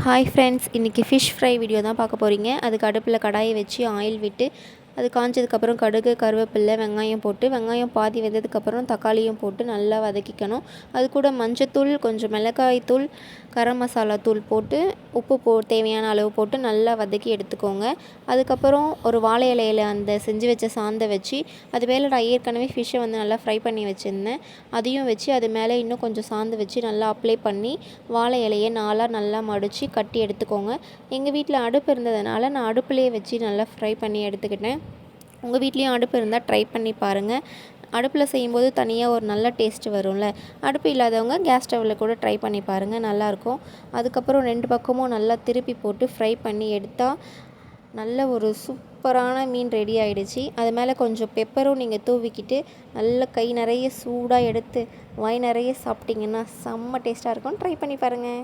Hi friends, இன்றைக்கி fish fry video தான் பார்க்க போகிறீங்க. அதுக்கு அடுப்பில் கடாயை வச்சு ஆயில் விட்டு அது காஞ்சதுக்கப்புறம் கடுகு, கருவேப்பிலை, வெங்காயம் போட்டு வெங்காயம் பாதி வெந்ததுக்கப்புறம் தக்காளியும் போட்டு நல்லா வதக்கிக்கணும். அது கூட மஞ்சத்தூள், கொஞ்சம் மிளகாய் தூள், கரம் மசாலா தூள் போட்டு உப்பு தேவையான அளவு போட்டு நல்லா வதக்கி எடுத்துக்கோங்க. அதுக்கப்புறம் ஒரு வாழை இலையில் அந்த செஞ்சு வச்ச சாந்தை வச்சு அது மேலே நான் ஏற்கனவே ஃபிஷ்ஷை நல்லா ஃப்ரை பண்ணி வச்சுருந்தேன். அதையும் வச்சு அது மேலே இன்னும் கொஞ்சம் சாந்து வச்சு நல்லா அப்ளை பண்ணி வாழை இலையை நாளாக நல்லா மடித்து கட்டி எடுத்துக்கோங்க. எங்கள் வீட்டில் அடுப்பு இருந்ததுனால நான் அடுப்புலேயே வச்சு நல்லா ஃப்ரை பண்ணி எடுத்துக்கிட்டேன். உங்கள் வீட்லேயும் அடுப்பு இருந்தால் ட்ரை பண்ணி பாருங்கள். அடுப்பில் செய்யும்போது தனியாக ஒரு நல்ல டேஸ்ட்டு வரும்ல. அடுப்பு இல்லாதவங்க கேஸ் ஸ்டவ்வில் கூட ட்ரை பண்ணி பாருங்கள், நல்லாயிருக்கும். அதுக்கப்புறம் 2 பக்கமும் நல்லா திருப்பி போட்டு ஃப்ரை பண்ணி எடுத்தால் நல்ல ஒரு சூப்பரான மீன் ரெடி ஆகிடுச்சு. அது மேலே கொஞ்சம் பெப்பரும் நீங்கள் தூவிக்கிட்டு நல்ல கை நிறைய சூடாக எடுத்து வாய் நிறைய சாப்பிட்டிங்கன்னா செம்ம டேஸ்ட்டாக இருக்கும். ட்ரை பண்ணி பாருங்கள்.